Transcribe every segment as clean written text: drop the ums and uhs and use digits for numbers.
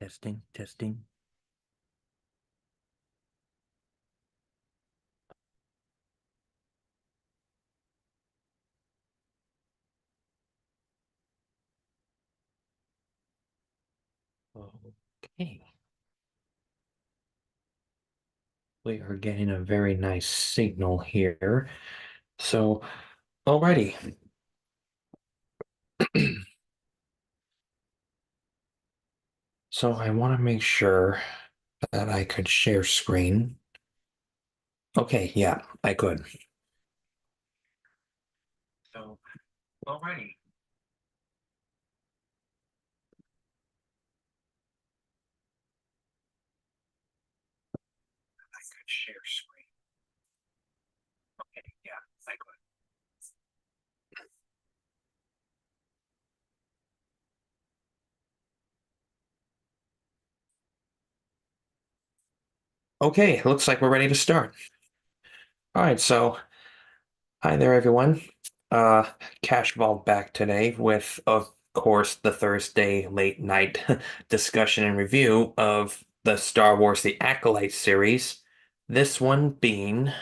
Testing, testing. Okay. We are getting a very nice signal here. So, alrighty. So I want to make sure that I could share screen. Okay, yeah, I could. So, alrighty. I could share screen. Okay, yeah, I could. Okay, looks like we're ready to start. All right, so hi there, everyone. Uh, Cash Vault back today with, of course, the Thursday late night discussion and review of the Star Wars The Acolyte series. This one being,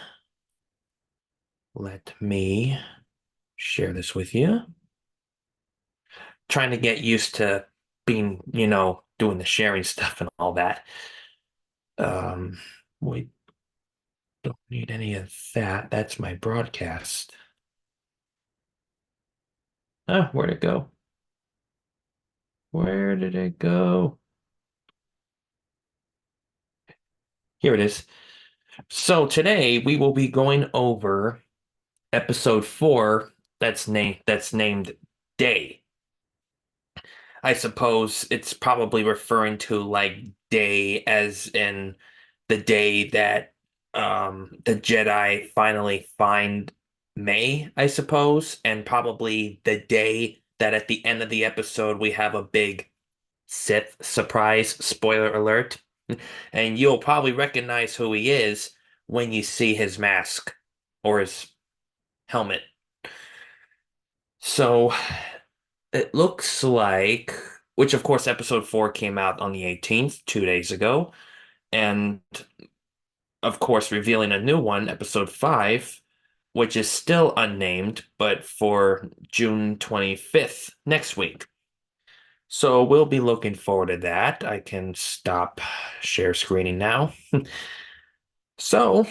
let me share this with you. Trying to get used to being, doing the sharing stuff and all that. Um, we don't need any of that. That's my broadcast. Oh, where'd it go? Where did it go? Here it is. So today we will be going over episode 4 that's named Day. I suppose it's probably referring to like day as in the day that the Jedi finally find May, I suppose, and probably the day that at the end of the episode we have a big Sith surprise, spoiler alert. And you'll probably recognize who he is when you see his mask or his helmet. So it looks like, which of course, episode 4 came out on the 18th, 2 days ago. And of course, revealing a new one, episode 5, which is still unnamed, but for June 25th, next week. So we'll be looking forward to that. I can stop share screening now. So,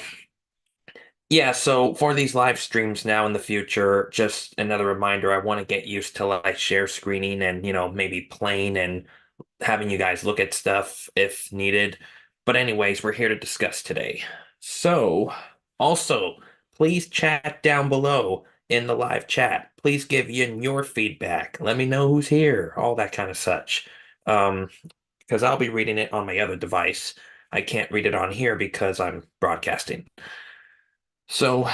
yeah, so for these live streams now in the future, just another reminder, I want to get used to like share screening and, maybe playing and having you guys look at stuff if needed. But anyways, we're here to discuss today. So, also, please chat down below in the live chat. Please give in your feedback. Let me know who's here, all that kind of such. Um, because I'll be reading it on my other device. I can't read it on here because I'm broadcasting. So,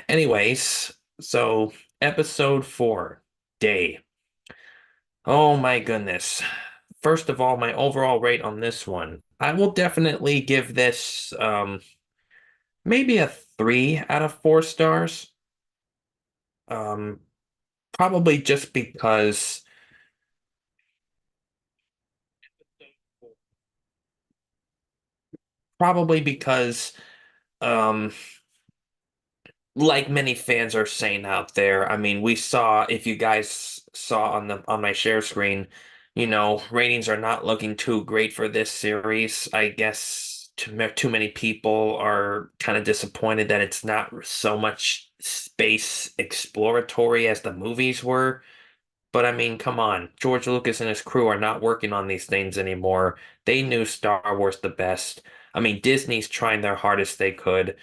anyways, so episode 4, Day. Oh my goodness. First of all, my overall rate on this one. I will definitely give this maybe a 3 out of 4 stars. Um Probably just because probably because um like many fans are saying out there, I mean, we saw if you guys saw on my share screen, ratings are not looking too great for this series. I guess too many people are kind of disappointed that it's not so much space exploratory as the movies were. But I mean, come on, George Lucas and his crew are not working on these things anymore. They knew Star Wars the best. I mean, Disney's trying their hardest they could.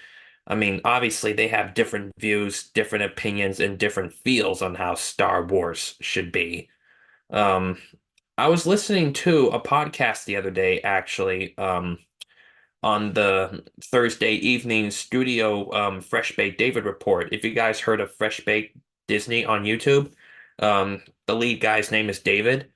I mean, obviously they have different views, different opinions, and different feels on how Star Wars should be. Um, I was listening to a podcast the other day, actually, on the Thursday evening studio Fresh Baked David report. If you guys heard of Fresh Baked Disney on YouTube, the lead guy's name is David.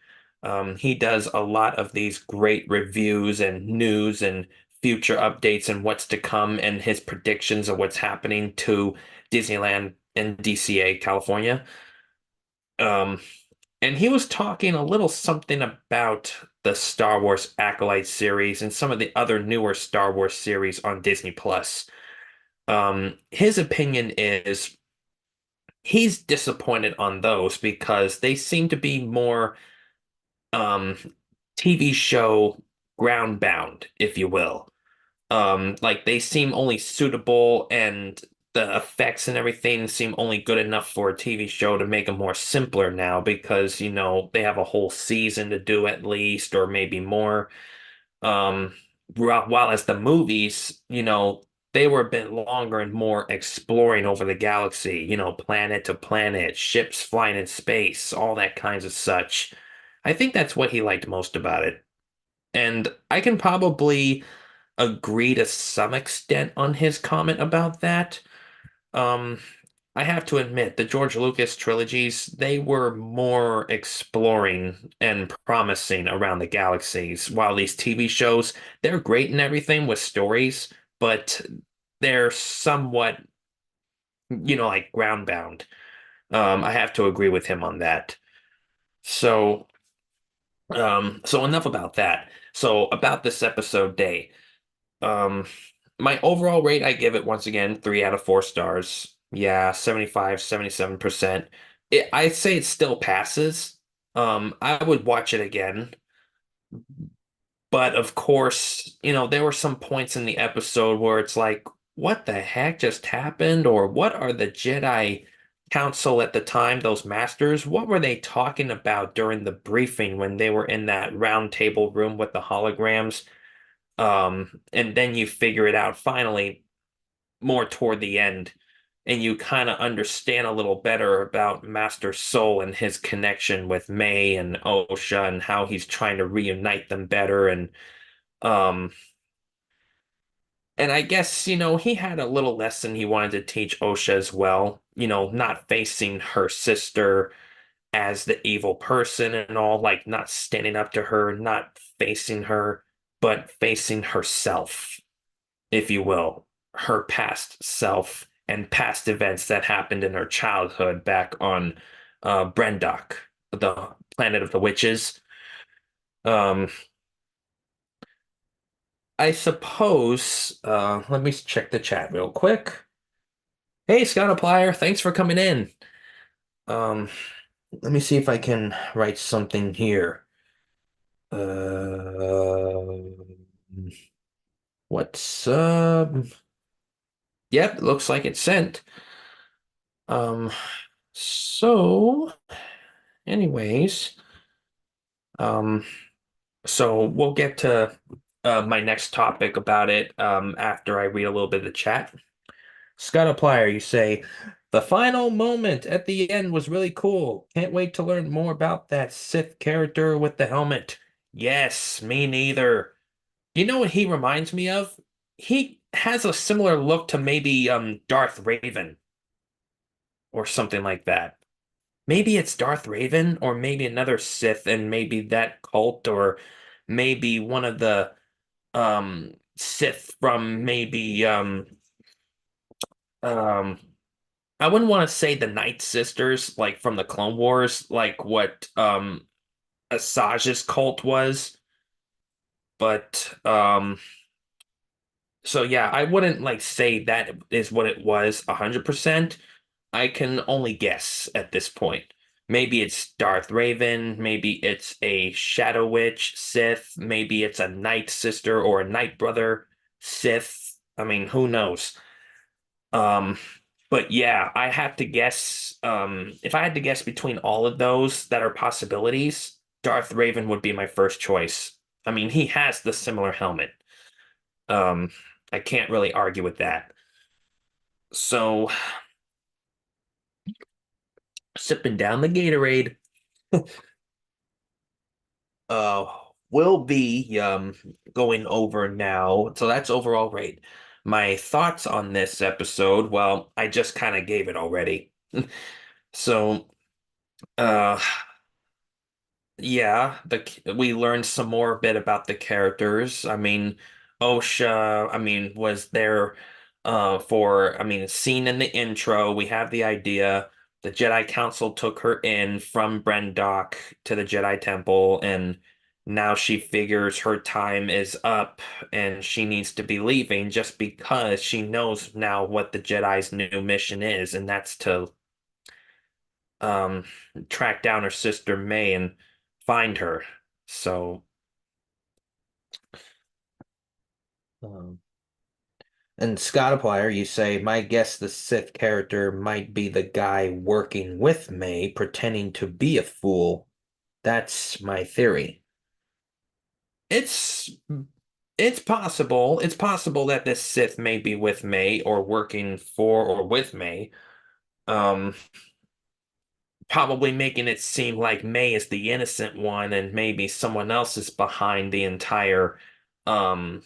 He does a lot of these great reviews and news and future updates and what's to come and his predictions of what's happening to Disneyland in DCA, California. Um, and he was talking a little something about the Star Wars Acolyte series and some of the other newer Star Wars series on Disney Plus. His opinion is he's disappointed on those because they seem to be more um, TV show ground bound, if you will. Like they seem only suitable and the effects and everything seem only good enough for a TV show to make them more simpler now because, they have a whole season to do at least, or maybe more. Um, while as the movies, they were a bit longer and more exploring over the galaxy, planet to planet, ships flying in space, all that kinds of such. I think that's what he liked most about it. And I can probably agree to some extent on his comment about that. Um, I have to admit, the George Lucas trilogies, they were more exploring and promising around the galaxies, while these TV shows, they're great and everything with stories, but they're somewhat, like ground bound. I have to agree with him on that. So, so enough about that. So about this episode day. Um, my overall rate, I give it once again 3 out of 4 stars. Yeah, 75, 77%. I'd say it still passes. I would watch it again. But of course, there were some points in the episode where it's like, what the heck just happened? Or what are the Jedi Council at the time, those masters, what were they talking about during the briefing when they were in that round table room with the holograms? And then you figure it out finally more toward the end, and you kind of understand a little better about Master Soul and his connection with May and Osha and how he's trying to reunite them better. Um, and I guess, he had a little lesson he wanted to teach Osha as well, not facing her sister as the evil person and all, like not standing up to her, not facing her, but facing herself, if you will, her past self and past events that happened in her childhood back on Brendok, the planet of the witches. Um, I suppose, let me check the chat real quick. Hey, Scott Applier, thanks for coming in. Um, Let me see if I can write something here. Uh, what's Yep, it looks like it's sent. Um, so anyways, um, so we'll get to my next topic about it after I read a little bit of the chat. Scott Applier, you say, the final moment at the end was really cool. Can't wait to learn more about that Sith character with the helmet. Yes, me neither. You know what he reminds me of? He has a similar look to maybe Darth Raven or something like that. Maybe it's Darth Raven or maybe another Sith and maybe that cult or maybe one of the Sith from maybe um I wouldn't want to say the Night Sisters like from the Clone Wars like what Asajj's cult was, but so yeah, I wouldn't like say that is what it was 100%. I can only guess at this point. Maybe it's Darth Raven, maybe it's a Shadow Witch Sith, maybe it's a Night Sister or a Night Brother Sith. I mean, who knows? Um, but yeah, I have to guess. If I had to guess between all of those that are possibilities, Darth Raven would be my first choice. I mean, he has the similar helmet. Um, I can't really argue with that. So, sipping down the Gatorade. Uh, we'll be going over now. So that's overall rate. My thoughts on this episode, well, I just kind of gave it already. So, uh, yeah, we learned some more bit about the characters. I mean, Osha, I mean, was there for, I mean, seen in the intro, we have the idea. The Jedi Council took her in from Brendok to the Jedi Temple, and now she figures her time is up and she needs to be leaving just because she knows now what the Jedi's new mission is, and that's to um track down her sister May and find her. So um, and Scottiplier, you say, my guess the Sith character might be the guy working with May, pretending to be a fool. That's my theory. It's it's possible. It's possible that this Sith may be with May or working for or with May. Um, Probably making it seem like May is the innocent one and maybe someone else is behind the entire um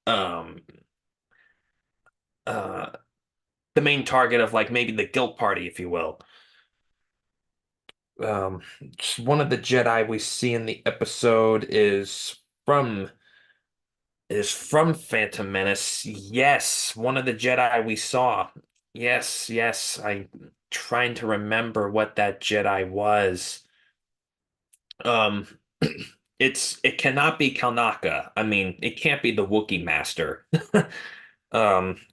um uh the main target of like maybe the guilt party, if you will. Um, One of the Jedi we see in the episode from from Phantom Menace. Yes, one of the Jedi we saw. Yes, yes. I'm trying to remember what that Jedi was. Um, it cannot be Kalnaka. I mean, it can't be the Wookiee Master.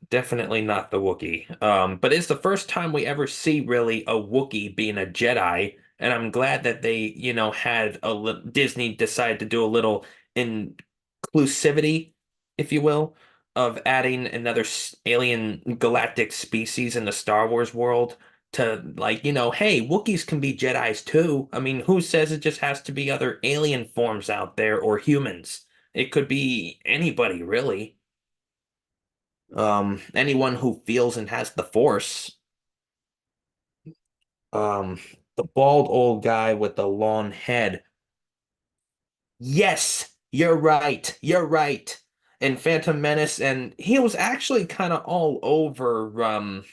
Definitely not the Wookiee. But it's the first time we ever see really a Wookiee being a Jedi, and I'm glad that they, had a li Disney decided to do a little inclusivity, if you will, of adding another alien galactic species in the Star Wars world to like, hey, Wookiees can be Jedis too. I mean, who says it just has to be other alien forms out there or humans? It could be anybody, really. Anyone who feels and has the force. Um, the bald old guy with the long head. Yes, you're right. You're right. In Phantom Menace, and he was actually kind of all over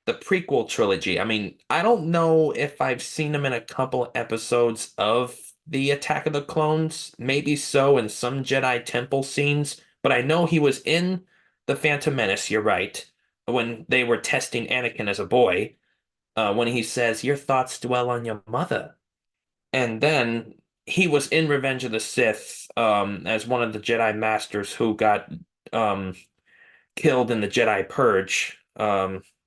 the prequel trilogy. I mean, I don't know if I've seen him in a couple episodes of the Attack of the Clones. Maybe so in some Jedi Temple scenes, but I know he was in the Phantom Menace, you're right, when they were testing Anakin as a boy, when he says, Your thoughts dwell on your mother. And then he was in Revenge of the Sith, as one of the Jedi Masters who got um, killed in the Jedi Purge.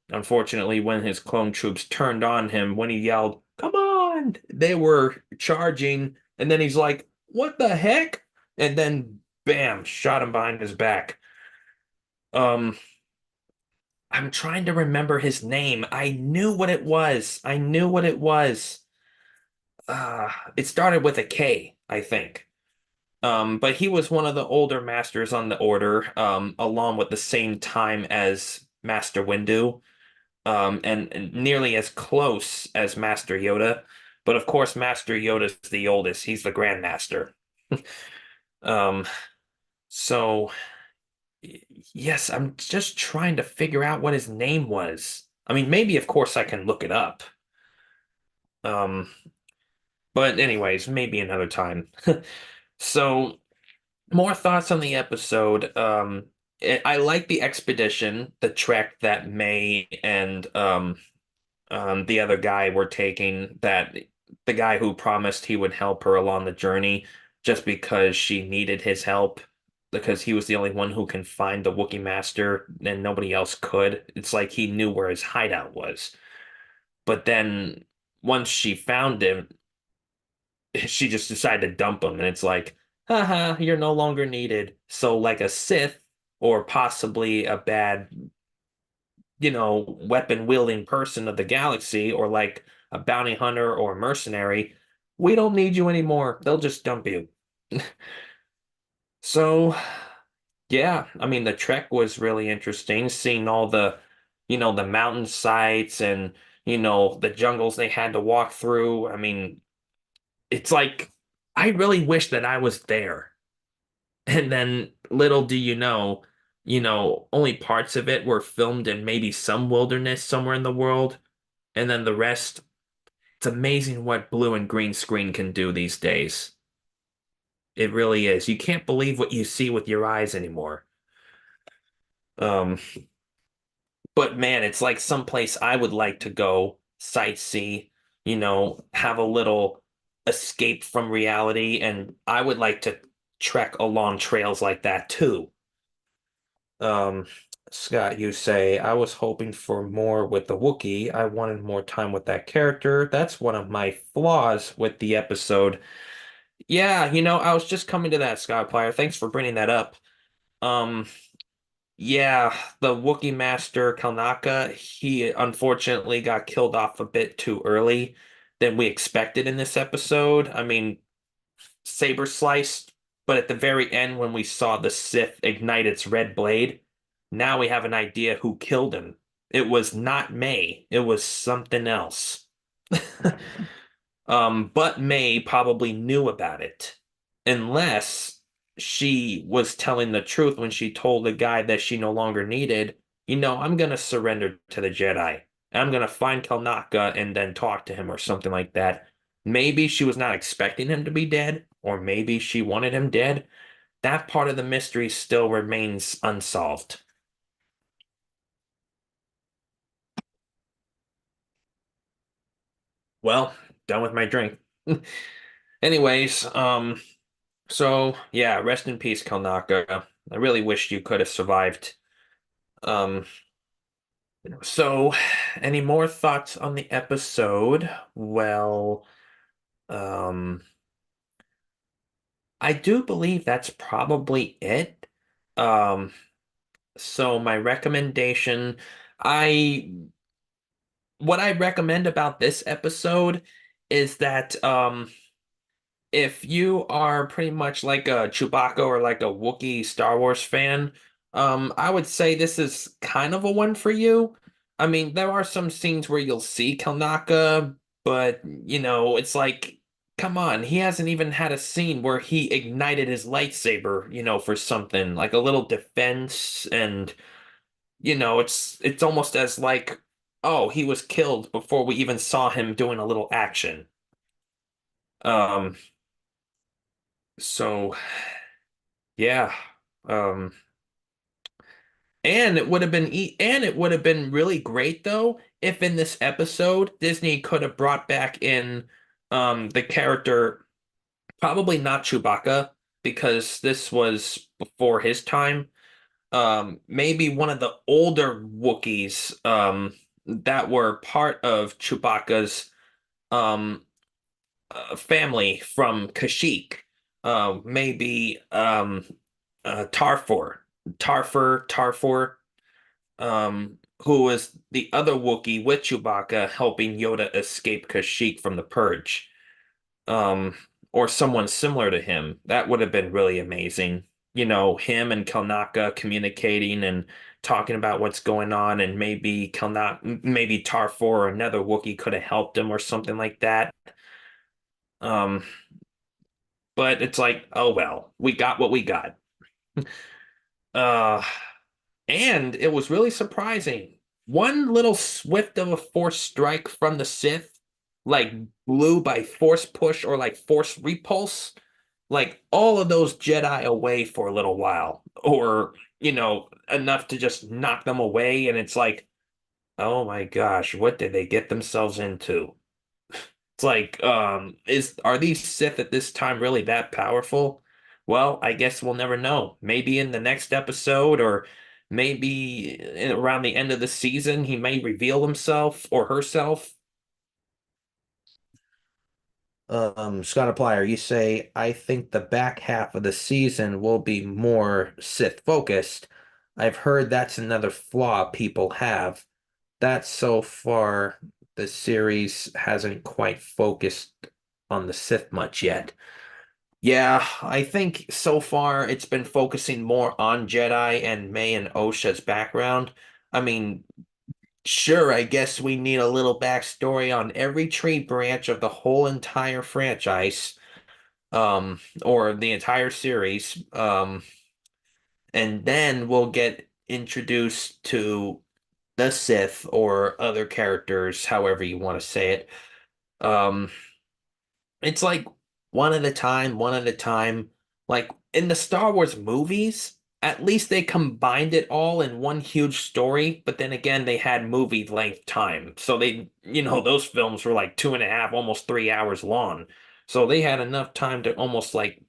Unfortunately, when his clone troops turned on him, when he yelled, Come on! They were charging, and then he's like, What the heck? And then, bam, shot him behind his back. Um, I'm trying to remember his name. I knew what it was. I knew what it was. It started with a K, I think. But he was one of the older masters on the order, along with the same time as Master Windu, and nearly as close as Master Yoda. But of course, Master Yoda's the oldest. He's the Grandmaster. Um, so yes, I'm just trying to figure out what his name was. I mean, maybe of course I can look it up. Um, but anyways, maybe another time. So more thoughts on the episode. I like the expedition, the trek that May and the other guy were taking. That the guy who promised he would help her along the journey, just because she needed his help, because he was the only one who can find the Wookiee Master and nobody else could. It's like he knew where his hideout was. But then once she found him, she just decided to dump him, and it's like, haha, you're no longer needed. So, like a Sith or possibly a bad, weapon wielding person of the galaxy, or like a bounty hunter or a mercenary, we don't need you anymore. They'll just dump you. So, yeah, I mean, the trek was really interesting, seeing all the, the mountain sites and, the jungles they had to walk through. I mean, it's like I really wish that I was there. And then little do only parts of it were filmed in maybe some wilderness somewhere in the world. And then the rest, it's amazing what blue and green screen can do these days. It really is. You can't believe what you see with your eyes anymore. Um, but man, it's like someplace I would like to go sightsee, have a little escape from reality, and I would like to trek along trails like that too. Um, Scott, you say, I was hoping for more with the Wookiee. I wanted more time with that character. That's one of my flaws with the episode. Yeah, I was just coming to that, Scott Plyer. Thanks for bringing that up. Um, yeah, the Wookiee Master Kalnaka, he unfortunately got killed off a bit too early than we expected in this episode. I mean, saber sliced, but at the very end, when we saw the Sith ignite its red blade, now we have an idea who killed him. It was not May, it was something else. But May probably knew about it, unless she was telling the truth when she told the guy that she no longer needed, I'm gonna surrender to the Jedi. I'm gonna find Kelnaka and then talk to him or something like that. Maybe she was not expecting him to be dead, or maybe she wanted him dead. That part of the mystery still remains unsolved. Well, done with my drink. Anyways, so yeah, rest in peace, Kalnaka. I really wish you could have survived. Um, so any more thoughts on the episode? Well, um, I do believe that's probably it. Um, so my recommendation, I what I recommend about this episode is that if you are pretty much like a Chewbacca or like a Wookiee Star Wars fan, I would say this is kind of a one for you. I mean, there are some scenes where you'll see Kalnaka, but it's like, come on, he hasn't even had a scene where he ignited his lightsaber, for something like a little defense, and it's almost as like, oh, he was killed before we even saw him doing a little action. Um, so. Yeah. Um, and it would have been really great though if in this episode Disney could have brought back in the character, probably not Chewbacca because this was before his time. Maybe one of the older Wookiees that were part of Chewbacca's um family from Kashyyyk. Maybe Tarfor, who was the other Wookiee with Chewbacca helping Yoda escape Kashyyyk from the Purge. Um, or someone similar to him. That would have been really amazing. Him and Kelnaka communicating and talking about what's going on, and maybe Tarfor or another Wookiee could have helped him or something like that. Um, but it's like, oh well, we got what we got. Uh, And it was really surprising. One little swift of a force strike from the Sith, like blew by force push or like force repulse, like all of those Jedi away for a little while, or, enough to just knock them away. And it's like, oh my gosh, what did they get themselves into? It's like, are these Sith at this time really that powerful? Well, I guess we'll never know. Maybe in the next episode, or maybe around the end of the season, he may reveal himself or herself. Scott Plier, you say, I think the back half of the season will be more Sith focused. I've heard that's another flaw people have. That so far, the series hasn't quite focused on the Sith much yet. Yeah, I think so far it's been focusing more on Jedi and May and Osha's background. I mean, sure, I guess we need a little backstory on every tree branch of the whole entire franchise, or the entire series. And then we'll get introduced to the Sith or other characters, however you want to say it. Um, it's like one at a time, one at a time. Like in the Star Wars movies, at least they combined it all in one huge story, but then again, they had movie length time. So those films were like 2.5, almost 3 hours long. So they had enough time to almost like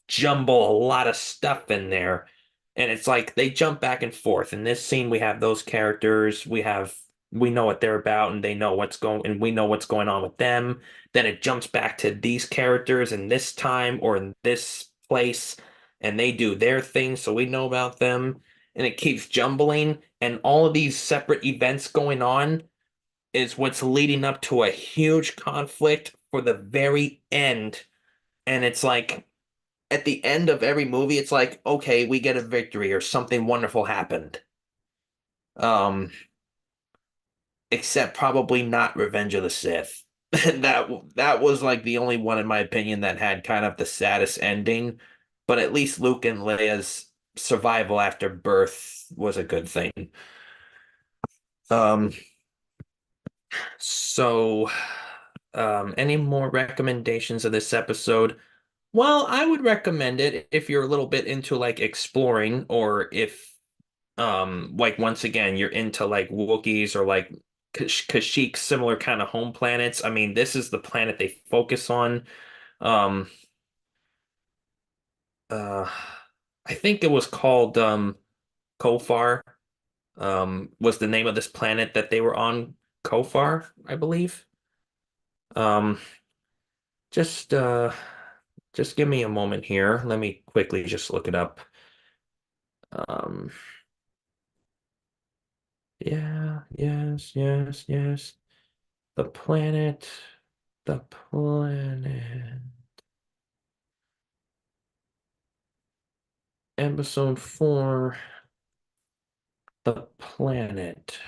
jumble a lot of stuff in there. And it's like they jump back and forth. In this scene, we have those characters, we know what they're about and they know what's going and we know what's going on with them. Then it jumps back to these characters in this time or in this place, and they do their thing, so we know about them. And it keeps jumbling, and all of these separate events going on is what's leading up to a huge conflict for the very end. And it's like at the end of every movie, it's like, okay, we get a victory or something wonderful happened. Um, except probably not Revenge of the Sith. That was like the only one in my opinion that had kind of the saddest ending, but at least Luke and Leia's survival after birth was a good thing. Um, so any more recommendations of this episode? Well, I would recommend it if you're a little bit into like exploring or if like once again you're into like Wookiees or like Kashyyyk similar kind of home planets. I mean, this is the planet they focus on. Um uh I think it was called Kofar was the name of this planet that they were on. Kofar, I believe. Um just uh just give me a moment here. Let me quickly just look it up. Um yeah, yes, yes, yes. The planet, the planet. Episode 4, the planet.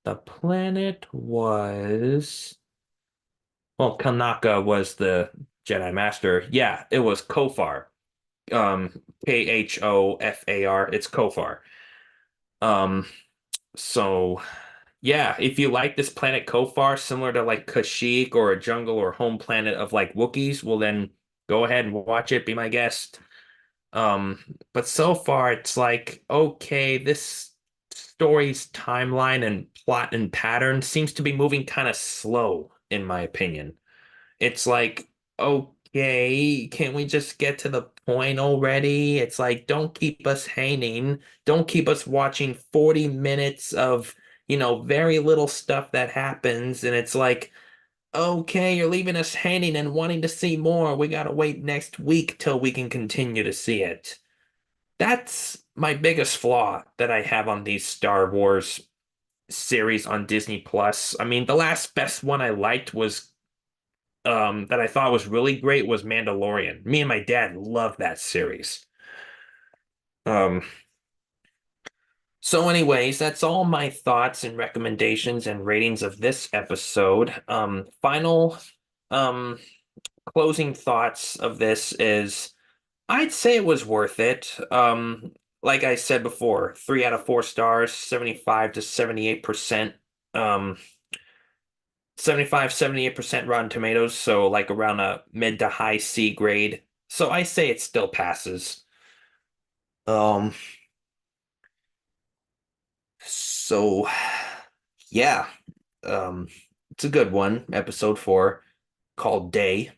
The planet was, well, Kanaka was the Jedi Master. Yeah, it was Kofar. Khofar. It's Kofar. Um, so yeah, if you like this planet Kofar, similar to like Kashyyyk or a jungle or home planet of like Wookiees, well then go ahead and watch it, be my guest. But so far it's like, okay, this story's timeline and plot and pattern seems to be moving kind of slow, in my opinion. It's like, okay, can we just get to the point already? It's like, don't keep us hanging. Don't keep us watching 40 minutes of, very little stuff that happens. And it's like, okay, you're leaving us hanging and wanting to see more. We gotta wait next week till we can continue to see it. That's my biggest flaw that I have on these Star Wars series on Disney Plus. I mean, the last best one I liked was that I thought was really great was Mandalorian. Me and my dad loved that series. Um so anyways, that's all my thoughts and recommendations and ratings of this episode. Final um closing thoughts of this is I'd say it was worth it. Like I said before, 3 out of 4 stars, 75 to 78%. 75, 78% Rotten Tomatoes, so like around a mid to high C grade. So I say it still passes. Um, so yeah, um, it's a good one. Episode 4 called Day.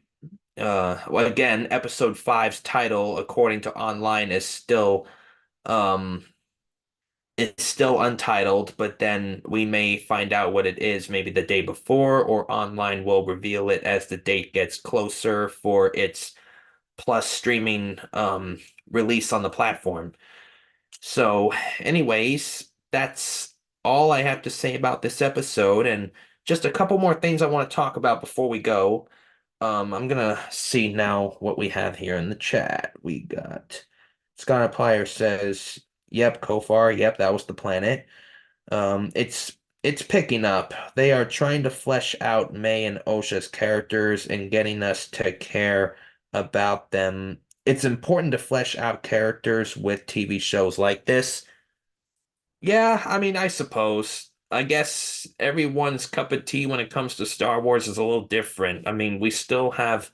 Well, again, episode five's title, according to online, um is still untitled, but then we may find out what it is maybe the day before, or online will reveal it as the date gets closer for its plus streaming release on the platform. So, anyways, that's all I have to say about this episode, and just a couple more things I want to talk about before we go. I'm gonna see now what we have here in the chat. We got Scott Applier says, "Yep, Kofar. Yep, that was the planet." It's picking up. They are trying to flesh out May and Osha's characters and getting us to care about them. It's important to flesh out characters with TV shows like this. Yeah, I mean, I suppose. I guess everyone's cup of tea when it comes to Star Wars is a little different. I mean, we still have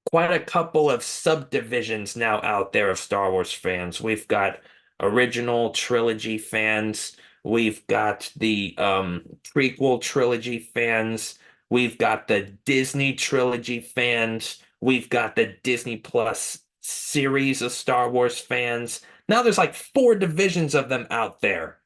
quite a couple of subdivisions now out there of Star Wars fans. We've got original trilogy fans. We've got the prequel trilogy fans. We've got the Disney trilogy fans. We've got the Disney Plus series of Star Wars fans. Now there's like four divisions of them out there.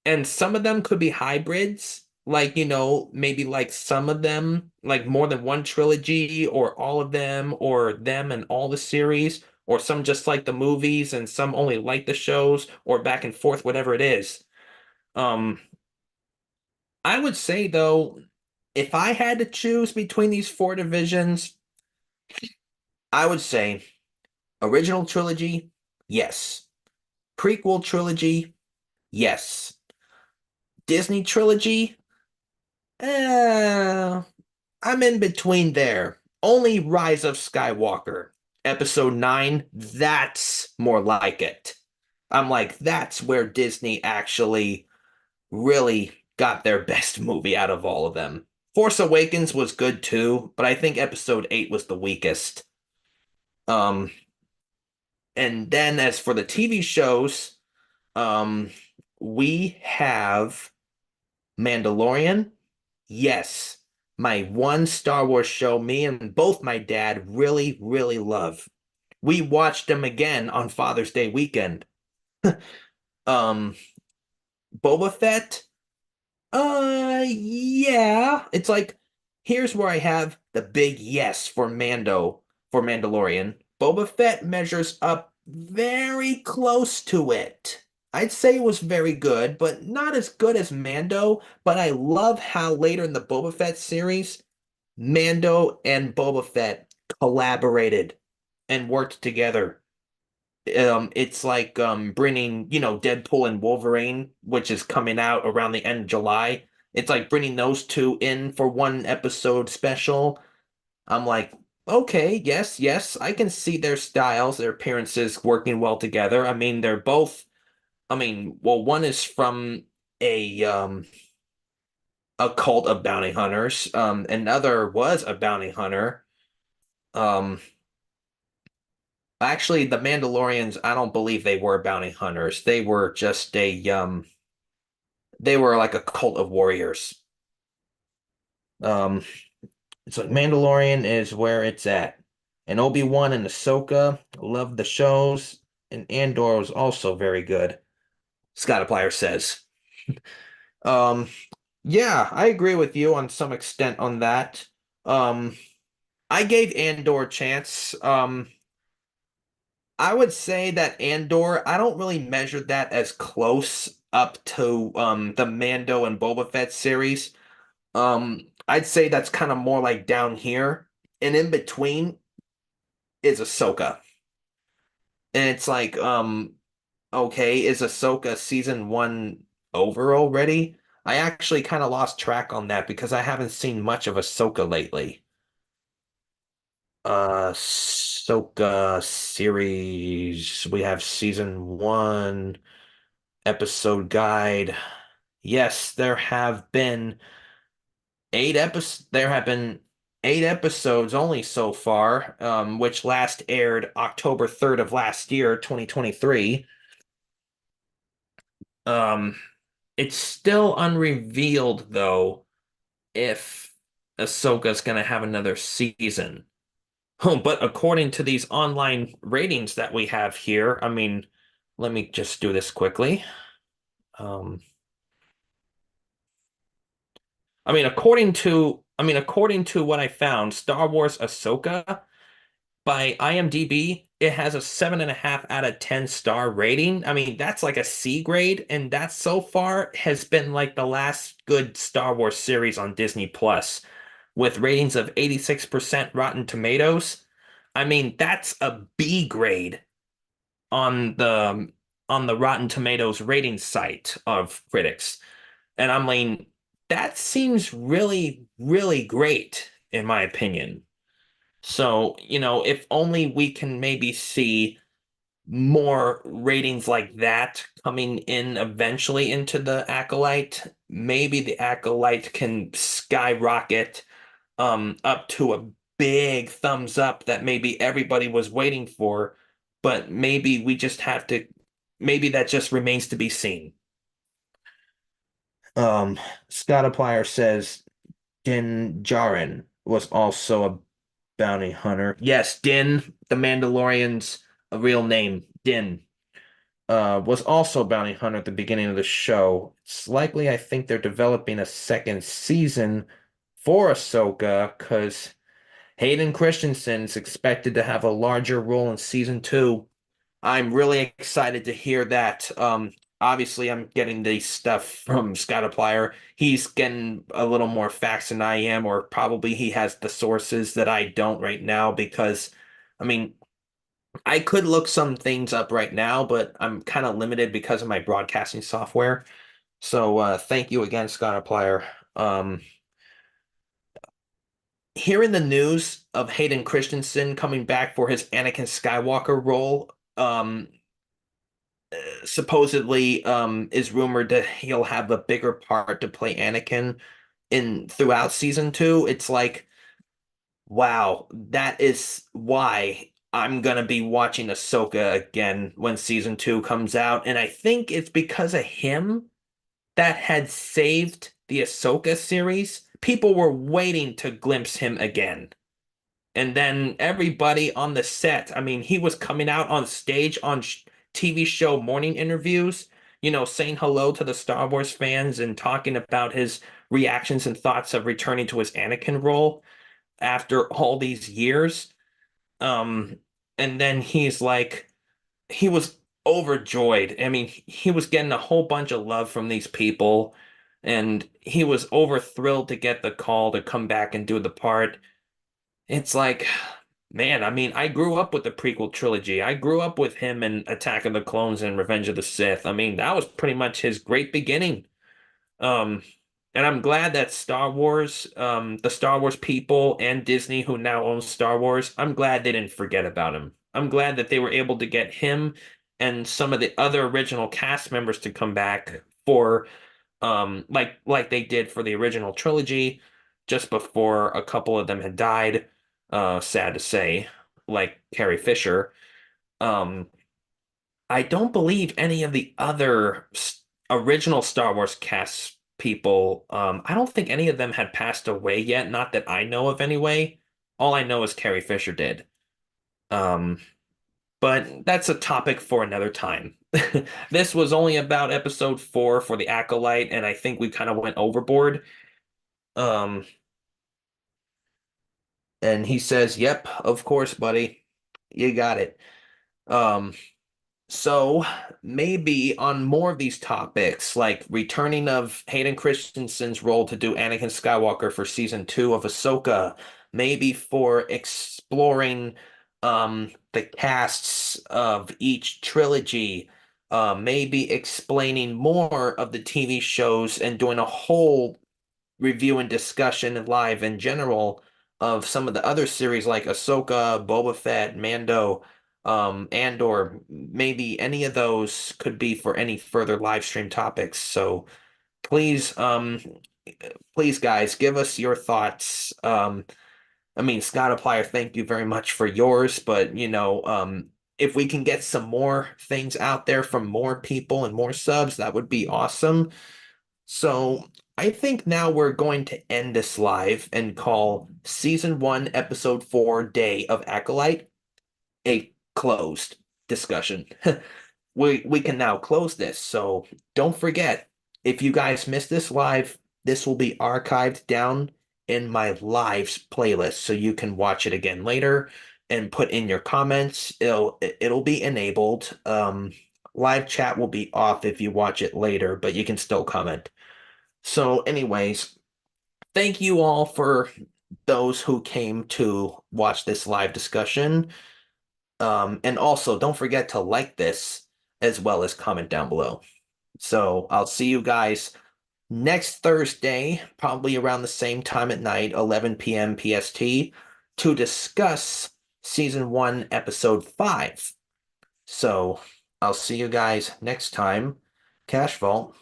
And some of them could be hybrids, like, maybe like some of them, like more than one trilogy, or all of them, or them and all the series, or some just like the movies and some only like the shows, or back and forth, whatever it is. Um, I would say though, if I had to choose between these four divisions, I would say original trilogy, yes. Prequel trilogy, yes. Disney trilogy, eh, I'm in between there. Only Rise of Skywalker, episode 9, that's more like it. I'm like, that's where Disney actually really got their best movie out of all of them. Force Awakens was good too, but I think episode 8 was the weakest. Um, and then as for the TV shows, um, we have Mandalorian. Yes, my one Star Wars show me and both my dad really, really love. We watched them again on Father's Day weekend. Um, Boba Fett? Yeah. It's like, here's where I have the big yes for for Mandalorian. Boba Fett measures up very close to it. I'd say it was very good, but not as good as Mando. But I love how later in the Boba Fett series, Mando and Boba Fett collaborated and worked together. It's like bringing, Deadpool and Wolverine, which is coming out around the end of July. It's like bringing those two in for one episode special. I'm like, okay, yes, yes, I can see their styles, their appearances working well together. I mean, they're both, well, one is from a cult of bounty hunters. Another was a bounty hunter. Um, Actually, the Mandalorians, I don't believe they were bounty hunters. They were like a cult of warriors. Um, it's like Mandalorian is where it's at. And Obi-Wan and Ahsoka, love the shows. And Andor was also very good. Scott Plier says. Um, yeah, I agree with you on some extent on that. Um, I gave Andor a chance. I would say that Andor, I don't really measure that as close up to the Mando and Boba Fett series. I'd say that's kind of more like down here, and in between is Ahsoka. And it's like, okay, is Ahsoka season one over already? I actually kind of lost track on that because I haven't seen much of Ahsoka lately. Ahsoka series, we have season one episode guide. Yes, there have been 8 episodes only so far, which last aired October 3rd of last year, 2023. Um, it's still unrevealed though if Ahsoka's gonna have another season. But according to these online ratings that we have here, let me just do this quickly. Um, according to what I found, Star Wars Ahsoka by IMDb, it has a 7.5 out of 10 star rating. I mean, that's like a C grade, and that so far has been like the last good Star Wars series on Disney Plus, with ratings of 86% Rotten Tomatoes. I mean, that's a B grade on the Rotten Tomatoes rating site of critics. And I mean, that seems really, really great in my opinion. So, if only we can maybe see more ratings like that coming in eventually into the Acolyte, maybe the Acolyte can skyrocket up to a big thumbs up that maybe everybody was waiting for, but maybe that just remains to be seen. Um, Scott Applier says Din Djarin was also a bounty hunter. Yes, Din, the Mandalorian's a real name. Din was also a bounty hunter at the beginning of the show. It's likely, I think they're developing a second season for Ahsoka because Hayden Christensen's expected to have a larger role in season two. I'm really excited to hear that. Obviously, I'm getting the stuff from Scott Applier. He's getting a little more facts than I am, or probably he has the sources that I don't right now because, I mean, I could look some things up right now, but I'm kind of limited because of my broadcasting software. So, thank you again, Scott Applier. Um, Hearing the news of Hayden Christensen coming back for his Anakin Skywalker role, supposedly is rumored that he'll have a bigger part to play Anakin in throughout season two. It's like, wow, that is why I'm gonna be watching Ahsoka again when season two comes out. And I think it's because of him that had saved the Ahsoka series. People were waiting to glimpse him again. And then everybody on the set, I mean, he was coming out on stage on TV show morning interviews, saying hello to the Star Wars fans and talking about his reactions and thoughts of returning to his Anakin role after all these years. Um, and then he was overjoyed. I mean, he was getting a whole bunch of love from these people, and he was over thrilled to get the call to come back and do the part. It's like, man, I mean, I grew up with the prequel trilogy. I grew up with him in Attack of the Clones and Revenge of the Sith. I mean, that was pretty much his great beginning. Um, and I'm glad that the Star Wars people and Disney, who now owns Star Wars, I'm glad they didn't forget about him. I'm glad that they were able to get him and some of the other original cast members to come back for like they did for the original trilogy just before a couple of them had died, sad to say, like Carrie Fisher. um I don't believe any of the other original Star Wars cast people, I don't think any of them had passed away yet, not that I know of anyway. All I know is Carrie Fisher did. um but that's a topic for another time. This was only about episode 4 for the Acolyte, and I think we kind of went overboard. Um, and he says, "Yep, of course, buddy. You got it." Um, so maybe on more of these topics, like returning of Hayden Christensen's role to do Anakin Skywalker for season 2 of Ahsoka, maybe for exploring the casts of each trilogy, maybe explaining more of the TV shows and doing a whole review and discussion and live in general of some of the other series like Ahsoka, Boba Fett, Mando, Andor. Maybe any of those could be for any further live stream topics. So please, please, guys, give us your thoughts. I mean, Scott Applier, thank you very much for yours, but if we can get some more things out there from more people and more subs, that would be awesome. So I think now we're going to end this live and call season 1, episode 4, Day of Acolyte a closed discussion. We can now close this. So don't forget, if you guys missed this live, this will be archived down in my lives playlist so you can watch it again later and put in your comments. It'll be enabled. Live chat will be off if you watch it later, but you can still comment. So, anyways, thank you all for those who came to watch this live discussion. And also, don't forget to like this as well as comment down below. So, I'll see you guys next Thursday, probably around the same time at night, 11 p.m. PST, to discuss season 1, episode 5. So, I'll see you guys next time. Cash Vault.